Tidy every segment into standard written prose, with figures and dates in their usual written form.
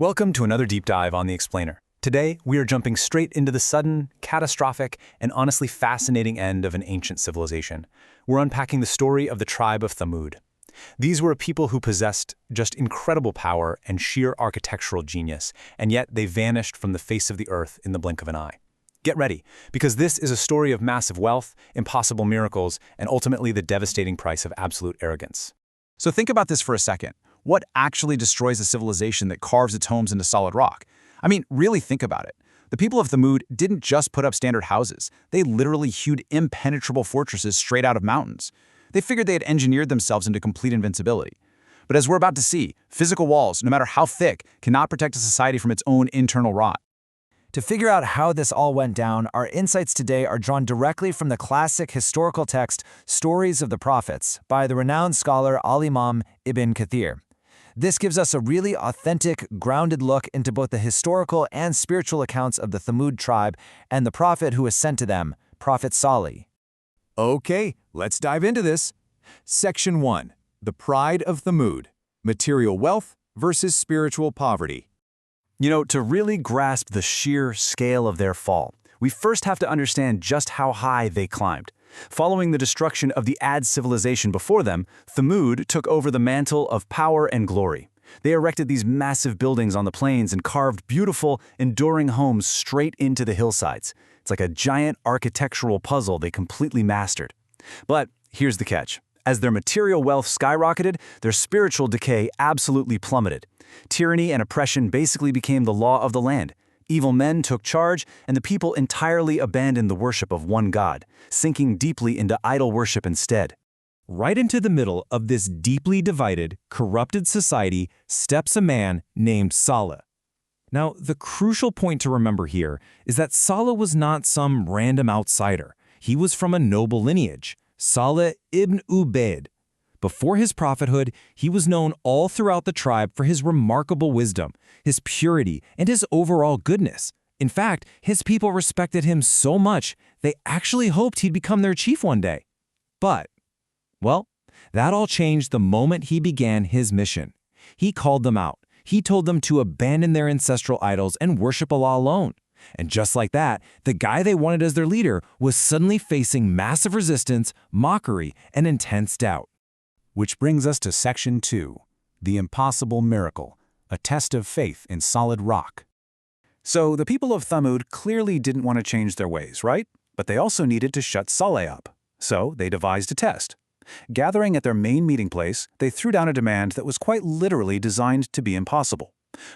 Welcome to another deep dive on The Explainer. Today, we are jumping straight into the sudden, catastrophic, and honestly fascinating end of an ancient civilization. We're unpacking the story of the tribe of Thamud. These were a people who possessed just incredible power and sheer architectural genius, and yet they vanished from the face of the earth in the blink of an eye. Get ready, because this is a story of massive wealth, impossible miracles, and ultimately the devastating price of absolute arrogance. So think about this for a second. What actually destroys a civilization that carves its homes into solid rock? I mean, really think about it. The people of Thamud didn't just put up standard houses. They literally hewed impenetrable fortresses straight out of mountains. They figured they had engineered themselves into complete invincibility. But as we're about to see, physical walls, no matter how thick, cannot protect a society from its own internal rot. To figure out how this all went down, our insights today are drawn directly from the classic historical text Stories of the Prophets by the renowned scholar Imam Ibn Kathîr. This gives us a really authentic, grounded look into both the historical and spiritual accounts of the Thamud tribe and the prophet who was sent to them, Prophet Salih. Okay, let's dive into this. Section 1. The Pride of Thamud. Material wealth versus spiritual poverty. To really grasp the sheer scale of their fall, we first have to understand just how high they climbed. Following the destruction of the Ad civilization before them, Thamud took over the mantle of power and glory. They erected these massive buildings on the plains and carved beautiful, enduring homes straight into the hillsides. It's like a giant architectural puzzle they completely mastered. But here's the catch. As their material wealth skyrocketed, their spiritual decay absolutely plummeted. Tyranny and oppression basically became the law of the land. Evil men took charge, and the people entirely abandoned the worship of one god, sinking deeply into idol worship instead. Right into the middle of this deeply divided, corrupted society steps a man named Salih. Now, the crucial point to remember here is that Salih was not some random outsider. He was from a noble lineage, Salih ibn Ubayd. Before his prophethood, he was known all throughout the tribe for his remarkable wisdom, his purity, and his overall goodness. In fact, his people respected him so much, they actually hoped he'd become their chief one day. But, well, that all changed the moment he began his mission. He called them out. He told them to abandon their ancestral idols and worship Allah alone. And just like that, the guy they wanted as their leader was suddenly facing massive resistance, mockery, and intense doubt. Which brings us to Section 2. The Impossible Miracle. A test of faith in solid rock. So the people of Thamud clearly didn't want to change their ways, right? But they also needed to shut Salih up. So they devised a test. Gathering at their main meeting place, they threw down a demand that was quite literally designed to be impossible.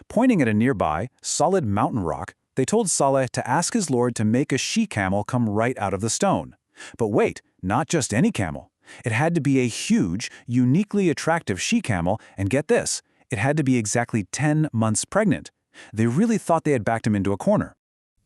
Pointing at a nearby, solid mountain rock, they told Salih to ask his lord to make a she-camel come right out of the stone. But wait, not just any camel. It had to be a huge, uniquely attractive she-camel, and get this, it had to be exactly 10 months pregnant. They really thought they had backed him into a corner.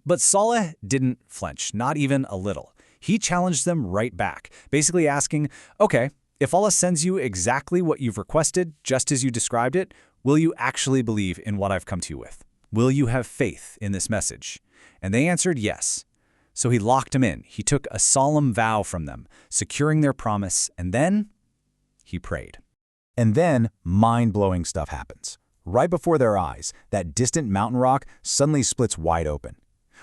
But Salih didn't flinch, not even a little. He challenged them right back, basically asking, okay, if Allah sends you exactly what you've requested, just as you described it, will you actually believe in what I've come to you with? Will you have faith in this message? And they answered yes. So he locked them in. He took a solemn vow from them, securing their promise, and then he prayed. And then, mind-blowing stuff happens. Right before their eyes, that distant mountain rock suddenly splits wide open.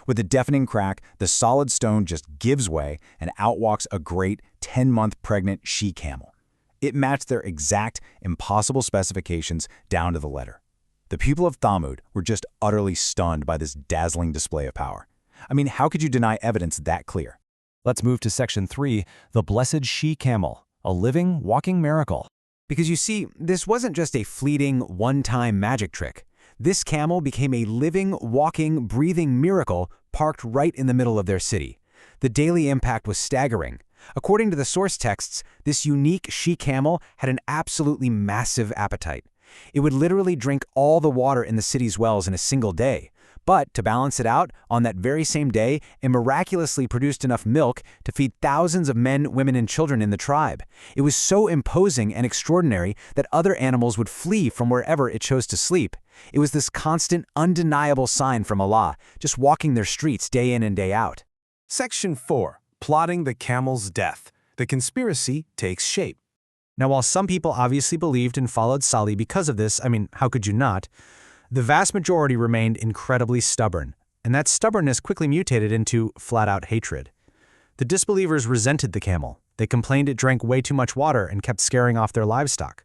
With a deafening crack, the solid stone just gives way and out walks a great 10-month pregnant she-camel. It matched their exact, impossible specifications down to the letter. The people of Thamud were just utterly stunned by this dazzling display of power. I mean, how could you deny evidence that clear? Let's move to Section 3, the Blessed She-Camel, a living, walking miracle. Because you see, this wasn't just a fleeting, one-time magic trick. This camel became a living, walking, breathing miracle parked right in the middle of their city. The daily impact was staggering. According to the source texts, this unique she-camel had an absolutely massive appetite. It would literally drink all the water in the city's wells in a single day. But to balance it out, on that very same day, it miraculously produced enough milk to feed thousands of men, women, and children in the tribe. It was so imposing and extraordinary that other animals would flee from wherever it chose to sleep. It was this constant, undeniable sign from Allah, just walking their streets day in and day out. Section 4. Plotting the camel's death. The conspiracy takes shape. Now, while some people obviously believed and followed Salih because of this, how could you not? The vast majority remained incredibly stubborn, and that stubbornness quickly mutated into flat-out hatred. The disbelievers resented the camel. They complained it drank way too much water and kept scaring off their livestock.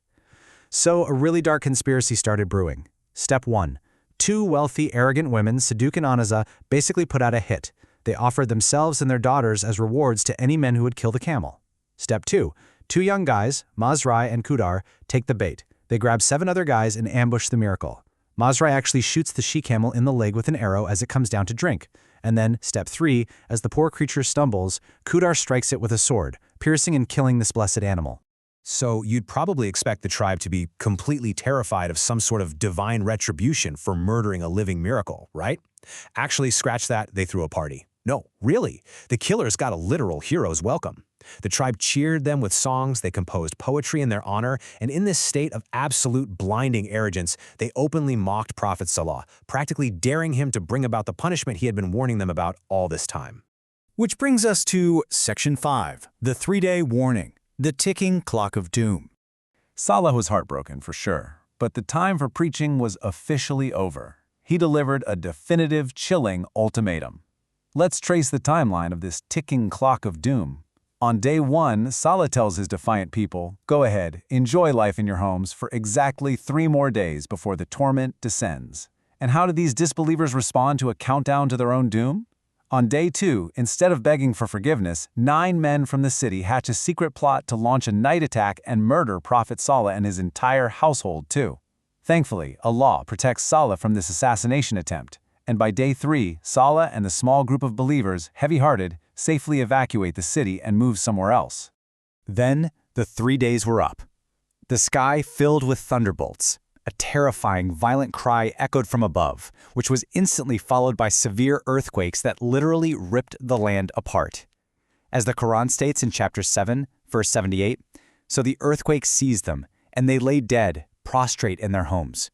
So a really dark conspiracy started brewing. Step 1. Two wealthy, arrogant women, Saduk and Anaza, basically put out a hit. They offered themselves and their daughters as rewards to any men who would kill the camel. Step 2. Two young guys, Mazrai and Kudar, take the bait. They grab 7 other guys and ambush the miracle. Mazrai actually shoots the she-camel in the leg with an arrow as it comes down to drink. And then, step 3, as the poor creature stumbles, Kudar strikes it with a sword, piercing and killing this blessed animal. So you'd probably expect the tribe to be completely terrified of some sort of divine retribution for murdering a living miracle, right? Actually, scratch that, they threw a party. No, really, the killers got a literal hero's welcome. The tribe cheered them with songs, they composed poetry in their honor, and in this state of absolute blinding arrogance, they openly mocked Prophet Salih, practically daring him to bring about the punishment he had been warning them about all this time. Which brings us to Section 5, the 3-day warning, the ticking clock of doom. Salih was heartbroken, for sure, but the time for preaching was officially over. He delivered a definitive, chilling ultimatum. Let's trace the timeline of this ticking clock of doom. On day 1, Salih tells his defiant people, go ahead, enjoy life in your homes for exactly 3 more days before the torment descends. And how did these disbelievers respond to a countdown to their own doom? On day 2, instead of begging for forgiveness, 9 men from the city hatch a secret plot to launch a night attack and murder Prophet Salih and his entire household too. Thankfully, Allah protects Salih from this assassination attempt, and by day 3, Salih and the small group of believers, heavy-hearted, safely evacuate the city and move somewhere else. Then, the 3 days were up. The sky filled with thunderbolts. A terrifying, violent cry echoed from above, which was instantly followed by severe earthquakes that literally ripped the land apart. As the Quran states in chapter 7, verse 78, so the earthquake seized them, and they lay dead, prostrate in their homes.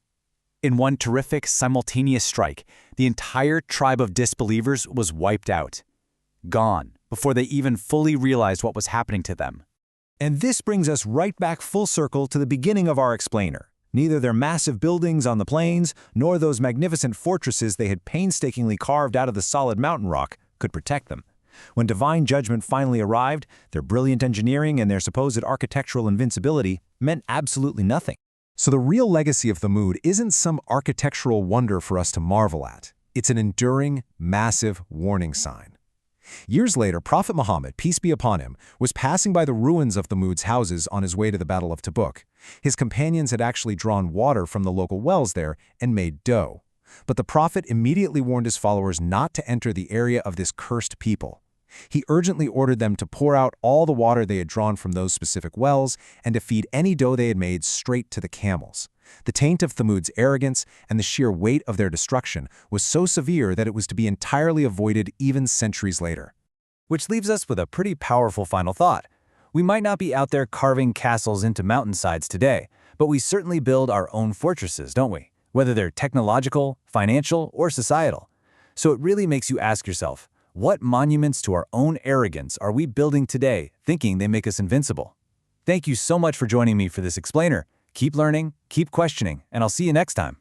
In one terrific, simultaneous strike, the entire tribe of disbelievers was wiped out. Gone, before they even fully realized what was happening to them. And this brings us right back full circle to the beginning of our explainer. Neither their massive buildings on the plains, nor those magnificent fortresses they had painstakingly carved out of the solid mountain rock could protect them. When divine judgment finally arrived, their brilliant engineering and their supposed architectural invincibility meant absolutely nothing. So the real legacy of Thamud isn't some architectural wonder for us to marvel at. It's an enduring, massive warning sign. Years later, Prophet Muhammad, peace be upon him, was passing by the ruins of Thamud's houses on his way to the Battle of Tabuk. His companions had actually drawn water from the local wells there and made dough. But the Prophet immediately warned his followers not to enter the area of this cursed people. He urgently ordered them to pour out all the water they had drawn from those specific wells and to feed any dough they had made straight to the camels. The taint of Thamud's arrogance and the sheer weight of their destruction was so severe that it was to be entirely avoided even centuries later. Which leaves us with a pretty powerful final thought. We might not be out there carving castles into mountainsides today, but we certainly build our own fortresses, don't we? Whether they're technological, financial, or societal. So it really makes you ask yourself, what monuments to our own arrogance are we building today, thinking they make us invincible? Thank you so much for joining me for this explainer. Keep learning, keep questioning, and I'll see you next time.